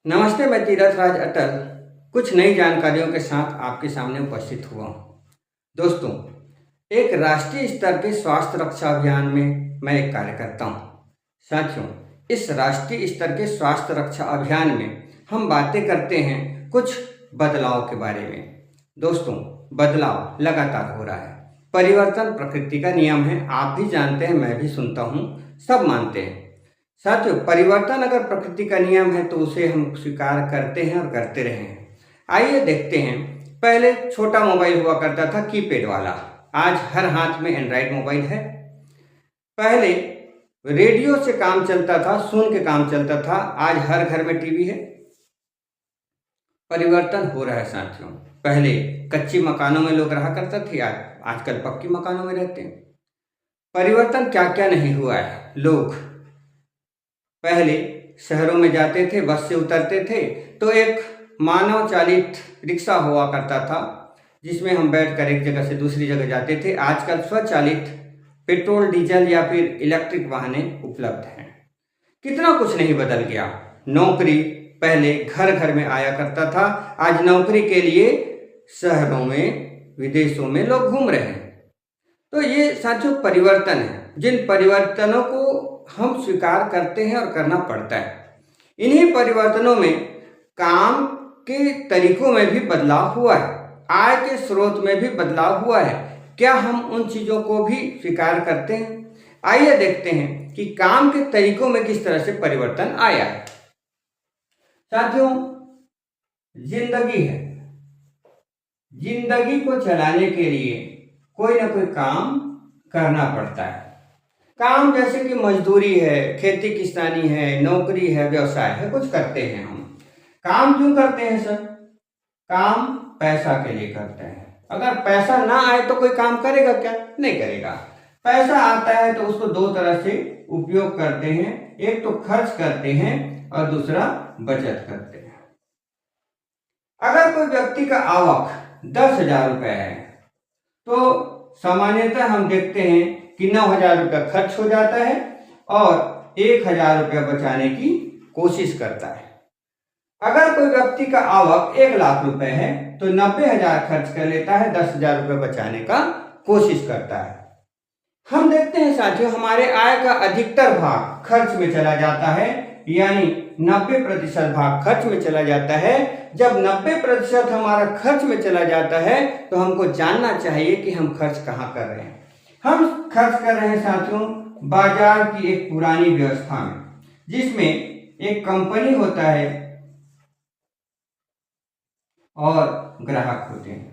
नमस्ते, मैं तीरथ राज अटल कुछ नई जानकारियों के साथ आपके सामने उपस्थित हुआ हूँ। दोस्तों, एक राष्ट्रीय स्तर के स्वास्थ्य रक्षा अभियान में मैं एक कार्यकर्ता हूँ। साथियों, इस राष्ट्रीय स्तर के स्वास्थ्य रक्षा अभियान में हम बातें करते हैं कुछ बदलाव के बारे में। दोस्तों, बदलाव लगातार हो रहा है। परिवर्तन प्रकृति का नियम है, आप भी जानते हैं, मैं भी सुनता हूँ, सब मानते हैं। साथियों, परिवर्तन अगर प्रकृति का नियम है तो उसे हम स्वीकार करते हैं और करते रहे हैं। आइए देखते हैं। पहले छोटा मोबाइल हुआ करता था, कीपैड वाला। आज हर हाथ में एंड्रॉयड मोबाइल है। पहले रेडियो से काम चलता था, सुन के काम चलता था, आज हर घर में टीवी है। परिवर्तन हो रहा है साथियों। पहले कच्चे मकानों में लोग रहा करते थे, आजकल पक्की मकानों में रहते हैं। परिवर्तन क्या क्या नहीं हुआ है। लोग पहले शहरों में जाते थे, बस से उतरते थे तो एक मानव चालित रिक्शा हुआ करता था जिसमें हम बैठकर एक जगह से दूसरी जगह जाते थे। आजकल स्वचालित पेट्रोल, डीजल या फिर इलेक्ट्रिक वाहने उपलब्ध हैं। कितना कुछ नहीं बदल गया। नौकरी पहले घर घर में आया करता था, आज नौकरी के लिए शहरों में, विदेशों में लोग घूम रहे हैं। तो ये साथियों परिवर्तन है, जिन परिवर्तनों को हम स्वीकार करते हैं और करना पड़ता है। इन्हीं परिवर्तनों में काम के तरीकों में भी बदलाव हुआ है, आय के स्रोत में भी बदलाव हुआ है। क्या हम उन चीज़ों को भी स्वीकार करते हैं? आइए देखते हैं कि काम के तरीकों में किस तरह से परिवर्तन आया है। साथियों, जिंदगी है, जिंदगी को चलाने के लिए कोई ना कोई काम करना पड़ता है। काम जैसे कि मजदूरी है, खेती किसानी है, नौकरी है, व्यवसाय है, कुछ करते हैं हम। काम क्यों करते हैं सर? काम पैसा के लिए करते हैं। अगर पैसा ना आए तो कोई काम करेगा क्या? नहीं करेगा। पैसा आता है तो उसको दो तरह से उपयोग करते हैं, एक तो खर्च करते हैं और दूसरा बचत करते हैं। अगर कोई व्यक्ति का आवक 10,000 रुपये है तो सामान्यतः हम देखते हैं कि 9,000 रुपया खर्च हो जाता है और 1,000 रुपया बचाने की कोशिश करता है। अगर कोई व्यक्ति का आवक 1,00,000 रुपए है तो 90,000 खर्च कर लेता है, 10,000 रुपये बचाने का कोशिश करता है। हम देखते हैं साथियों, हमारे आय का अधिकतर भाग खर्च में चला जाता है, यानी 90% भाग खर्च में चला जाता है। जब 90% हमारा खर्च में चला जाता है तो हमको जानना चाहिए कि हम खर्च कहाँ कर रहे हैं। हम खर्च कर रहे हैं साथियों बाजार की एक पुरानी व्यवस्था में, जिसमें एक कंपनी होता है और ग्राहक होते हैं।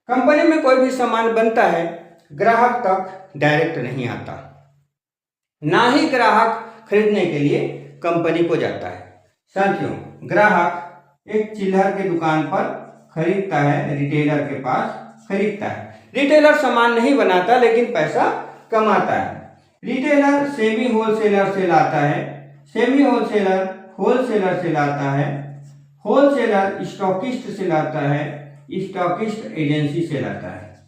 कंपनी में कोई भी सामान बनता है, ग्राहक तक डायरेक्ट नहीं आता, ना ही ग्राहक खरीदने के लिए कंपनी को जाता है। साथियों, ग्राहक एक चिल्हर के दुकान पर खरीदता है, रिटेलर के पास खरीदता है। रिटेलर सामान नहीं बनाता लेकिन पैसा कमाता है। रिटेलर सेमी होलसेलर से लाता है, सेमी होलसेलर होलसेलर से लाता है, होलसेलर स्टॉकिस्ट से लाता है, स्टॉकिस्ट एजेंसी से लाता है,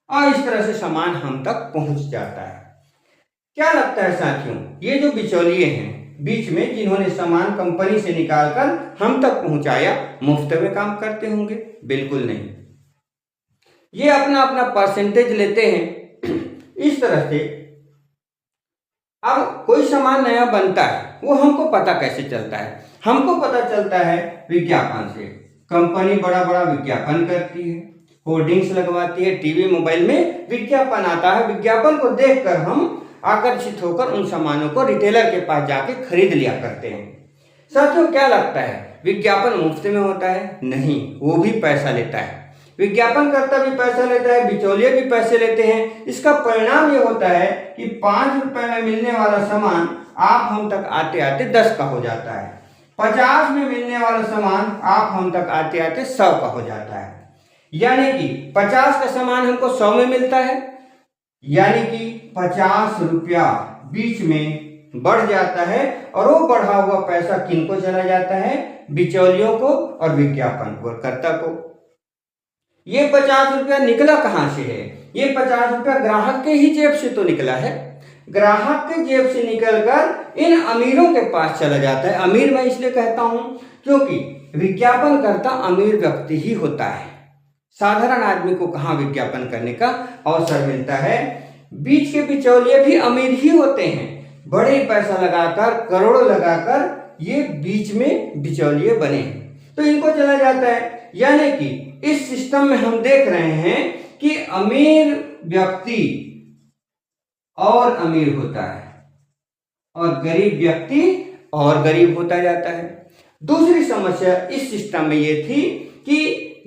और इस तरह से सामान हम तक पहुंच जाता है। क्या लगता है साथियों, ये जो बिचौलिए हैं बीच में, जिन्होंने सामान कंपनी से निकालकर हम तक पहुंचाया, मुफ्त में काम करते होंगे? बिल्कुल नहीं। ये अपना अपना परसेंटेज लेते हैं इस तरह से। अब कोई सामान नया बनता है, वो हमको पता कैसे चलता है? हमको पता चलता है विज्ञापन से। कंपनी बड़ा बड़ा विज्ञापन करती है, होर्डिंग्स लगवाती है, टीवी मोबाइल में विज्ञापन आता है। विज्ञापन को देखकर हम आकर्षित होकर उन सामानों को रिटेलर के पास जाके खरीद लिया करते हैं। साथियों, क्या लगता है विज्ञापन मुफ्त में होता है? नहीं, वो भी पैसा लेता है। विज्ञापन करता भी पैसा लेता है, बिचौलिए भी पैसे लेते हैं। इसका परिणाम ये होता है कि 5 रुपए में मिलने वाला सामान आप हम तक आते आते 10 का हो जाता है। 50 में मिलने वाला सामान आप हम तक आते आते 100 का हो जाता है। यानी कि 50 का सामान हमको 100 में मिलता है, यानी कि 50 रुपया बीच में बढ़ जाता है। और वो बढ़ा हुआ पैसा किनको चला जाता है? बिचौलियों को और विज्ञापन कर्ता को। ये 50 रुपया निकला कहाँ से है? ये 50 रुपया ग्राहक के ही जेब से तो निकला है। ग्राहक के जेब से निकलकर इन अमीरों के पास चला जाता है। अमीर मैं इसलिए कहता हूं क्योंकि विज्ञापनकर्ता अमीर व्यक्ति ही होता है। साधारण आदमी को कहाँ विज्ञापन करने का अवसर मिलता है। बीच के बिचौलिए भी अमीर ही होते हैं। बड़े पैसा लगाकर, करोड़ों लगाकर ये बीच में बिचौलिए बने हैं, तो इनको चला जाता है। यानी कि इस सिस्टम में हम देख रहे हैं कि अमीर व्यक्ति और अमीर होता है और गरीब व्यक्ति और गरीब होता जाता है। दूसरी समस्या इस सिस्टम में ये थी कि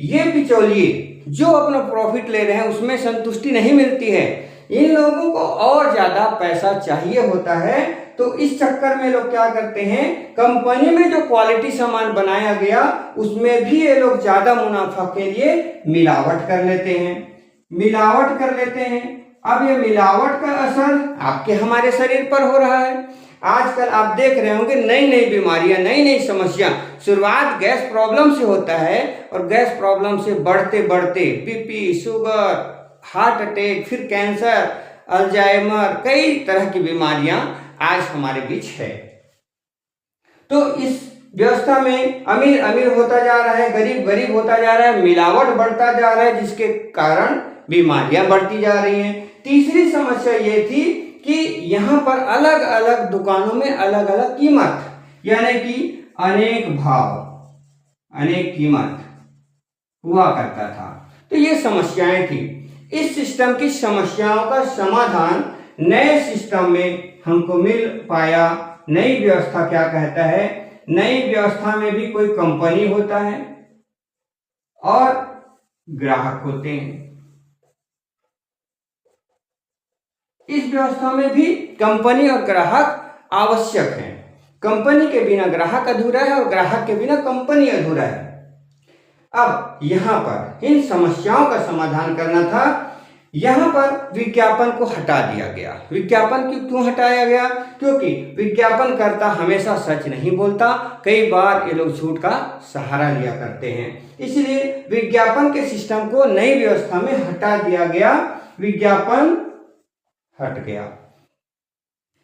ये बिचौलिए जो अपना प्रॉफिट ले रहे हैं उसमें संतुष्टि नहीं मिलती है। इन लोगों को और ज्यादा पैसा चाहिए होता है, तो इस चक्कर में लोग क्या करते हैं, कंपनी में जो क्वालिटी सामान बनाया गया उसमें भी ये लोग ज्यादा मुनाफा के लिए मिलावट कर लेते हैं। अब ये मिलावट का असर आपके हमारे शरीर पर हो रहा है। आजकल आप देख रहे होंगे नई नई बीमारियां, नई नई समस्या। शुरुआत गैस प्रॉब्लम से होता है और गैस प्रॉब्लम से बढ़ते बढ़ते बीपी, शुगर, हार्ट अटैक, फिर कैंसर, अल्जाइमर, कई तरह की बीमारियां आज हमारे बीच है। तो इस व्यवस्था में अमीर अमीर होता जा रहा है, गरीब गरीब होता जा रहा है, मिलावट बढ़ता जा रहा है, जिसके कारण बीमारियां बढ़ती जा रही हैं। तीसरी समस्या ये थी कि यहाँ पर अलग अलग दुकानों में अलग अलग कीमत, यानी कि अनेक भाव, अनेक कीमत हुआ करता था। तो ये समस्याएं थी। इस सिस्टम की समस्याओं का समाधान नए सिस्टम में हमको मिल पाया। नई व्यवस्था क्या कहता है, नई व्यवस्था में भी कोई कंपनी होता है और ग्राहक होते हैं। इस व्यवस्था में भी कंपनी और ग्राहक आवश्यक है। कंपनी के बिना ग्राहक अधूरा है और ग्राहक के बिना कंपनी अधूरा है। अब यहाँ पर इन समस्याओं का समाधान करना था। यहाँ पर विज्ञापन को हटा दिया गया। विज्ञापन क्यों हटाया गया? क्योंकि विज्ञापनकर्ता हमेशा सच नहीं बोलता, कई बार ये लोग झूठ का सहारा लिया करते हैं। इसलिए विज्ञापन के सिस्टम को नई व्यवस्था में हटा दिया गया। विज्ञापन हट गया।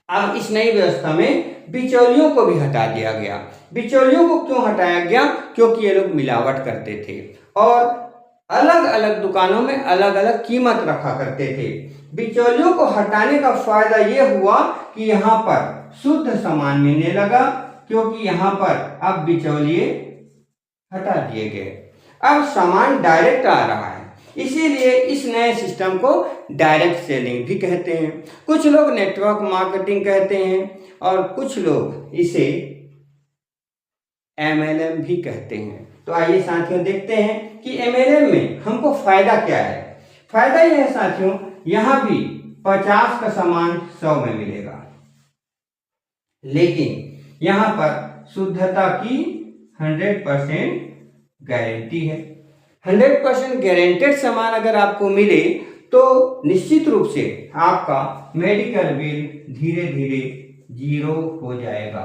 अब इस नई व्यवस्था में बिचौलियों को भी हटा दिया गया। बिचौलियों को क्यों हटाया गया? क्योंकि ये लोग मिलावट करते थे और अलग अलग दुकानों में अलग अलग कीमत रखा करते थे। बिचौलियों को हटाने का फायदा ये हुआ कि यहाँ पर शुद्ध सामान मिलने लगा, क्योंकि यहाँ पर अब बिचौलिए हटा दिए गए। अब सामान डायरेक्ट आ रहा है, इसीलिए इस नए सिस्टम को डायरेक्ट सेलिंग भी कहते हैं। कुछ लोग नेटवर्क मार्केटिंग कहते हैं और कुछ लोग इसे MLM भी कहते हैं। तो आइए साथियों देखते हैं कि MLM में हमको फायदा क्या है। फायदा यह है साथियों, यहाँ भी 50 का सामान 100 में मिलेगा, लेकिन यहाँ पर शुद्धता की 100% गारंटी है। 100% गारंटेड सामान अगर आपको मिले तो निश्चित रूप से आपका मेडिकल बिल धीरे धीरे जीरो हो जाएगा।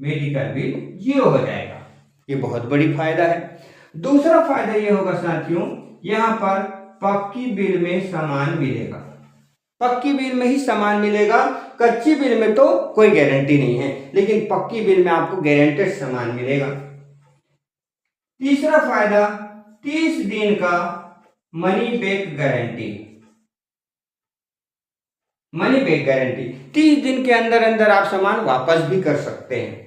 मेडिकल बिल जीरो हो जाएगा, ये बहुत बड़ी फायदा है। दूसरा फायदा ये होगा साथियों, यहाँ पर पक्की बिल में सामान मिलेगा। पक्की बिल में ही सामान मिलेगा, कच्ची बिल में तो कोई गारंटी नहीं है, लेकिन पक्की बिल में आपको गारंटेड सामान मिलेगा। तीसरा फायदा 30 दिन का money back guarantee. Money back guarantee 30 दिन के अंदर अंदर आप सामान वापस भी कर सकते हैं।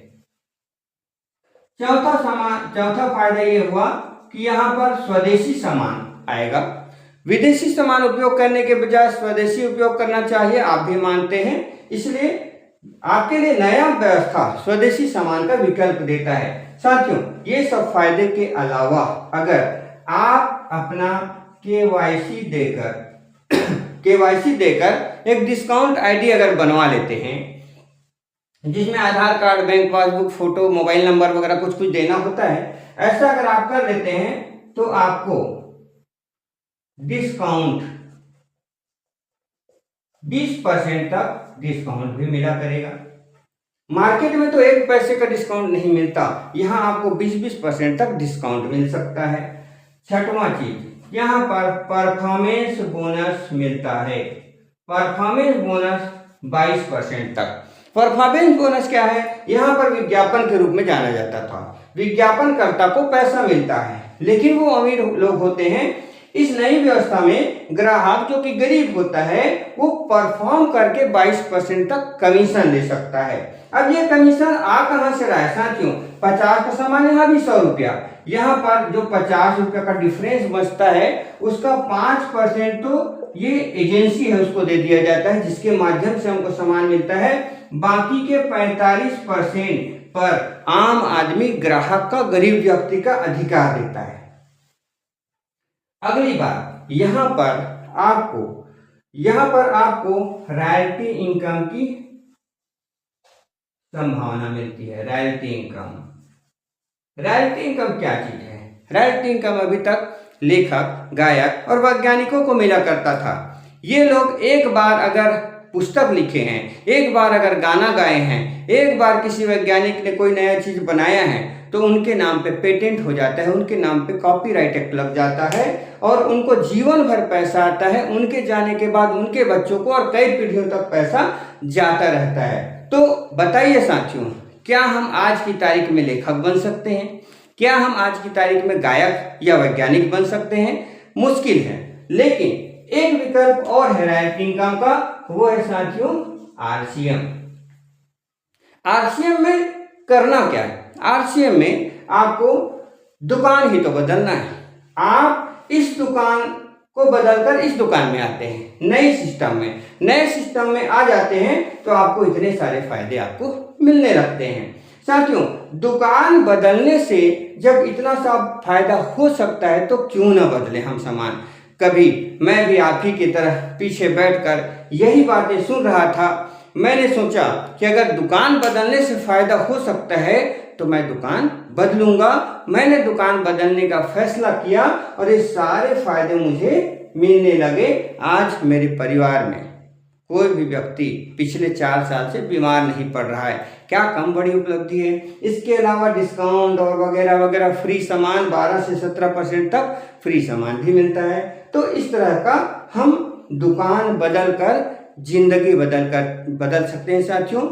चौथा फायदा ये हुआ कि यहाँ पर स्वदेशी सामान आएगा। विदेशी सामान उपयोग करने के बजाय स्वदेशी उपयोग करना चाहिए, आप भी मानते हैं, इसलिए आपके लिए नया व्यवस्था स्वदेशी सामान का विकल्प देता है। साथियों, ये सब फायदे के अलावा अगर आप अपना केवाईसी देकर एक डिस्काउंट आईडी अगर बनवा लेते हैं, जिसमें Aadhaar card, bank passbook, photo, mobile number वगैरह कुछ कुछ देना होता है, ऐसा अगर आप कर लेते हैं तो आपको डिस्काउंट 20% तक डिस्काउंट भी मिला करेगा। मार्केट में तो 1 पैसे का डिस्काउंट नहीं मिलता, यहाँ आपको 20% तक डिस्काउंट मिल सकता है। छठवां चीज, यहाँ पर परफॉर्मेंस बोनस मिलता है। परफॉर्मेंस बोनस 22% तक। परफॉर्मेंस बोनस क्या है? यहाँ पर विज्ञापन के रूप में जाना जाता था। विज्ञापनकर्ता को पैसा मिलता है, लेकिन वो अमीर लोग होते हैं। इस नई व्यवस्था में ग्राहक जो कि गरीब होता है वो परफॉर्म करके 22% तक कमीशन ले सकता है। अब ये कमीशन आ कहाँ से रहा है साथियों? 50 का सामान, यहाँ भी 100 रुपया। यहाँ पर जो 50 रुपया का डिफरेंस बचता है उसका 5% तो ये एजेंसी है उसको दे दिया जाता है, जिसके माध्यम से हमको सामान मिलता है। बाकी के 45% पर आम आदमी, ग्राहक का, गरीब व्यक्ति का अधिकार देता है। अगली बात, यहाँ पर आपको रॉयल्टी इनकम की संभावना मिलती है। रॉयल्टी इनकम क्या चीज है? रॉयल्टी इनकम अभी तक लेखक, गायक और वैज्ञानिकों को मिला करता था। ये लोग एक बार अगर पुस्तक लिखे हैं, एक बार अगर गाना गाए हैं, एक बार किसी वैज्ञानिक ने कोई नया चीज बनाया है तो उनके नाम पे पेटेंट हो जाता है, उनके नाम पे कॉपीराइट एक्ट लग जाता है और उनको जीवन भर पैसा आता है। उनके जाने के बाद उनके बच्चों को और कई पीढ़ियों तक पैसा जाता रहता है। तो बताइए साथियों, क्या हम आज की तारीख में लेखक बन सकते हैं? क्या हम आज की तारीख में गायक या वैज्ञानिक बन सकते हैं? मुश्किल है। लेकिन एक विकल्प और है रॉयल्टी इनकम का, वो है साथियों आरसीएम। आरसीएम में करना क्या है? आरसीएम में आपको दुकान ही तो बदलना है। आप इस दुकान को बदलकर इस दुकान में आते हैं, नए सिस्टम में आ जाते हैं तो आपको इतने सारे फायदे आपको मिलने लगते हैं। साथियों, दुकान बदलने से जब इतना सा फायदा हो सकता है तो क्यों ना बदले हम सामान। कभी मैं भी आप ही की तरह पीछे बैठकर यही बातें सुन रहा था। मैंने सोचा कि अगर दुकान बदलने से फायदा हो सकता है तो मैं दुकान बदलूंगा। मैंने दुकान बदलने का फैसला किया और ये सारे फायदे मुझे मिलने लगे। आज मेरे परिवार में कोई भी व्यक्ति पिछले 4 साल से बीमार नहीं पड़ रहा है। क्या कम बड़ी उपलब्धि है। इसके अलावा डिस्काउंट और वगैरह वगैरह, फ्री सामान 12 से 17% तक फ्री सामान भी मिलता है। तो इस तरह का हम दुकान बदल कर जिंदगी बदल सकते हैं साथियों।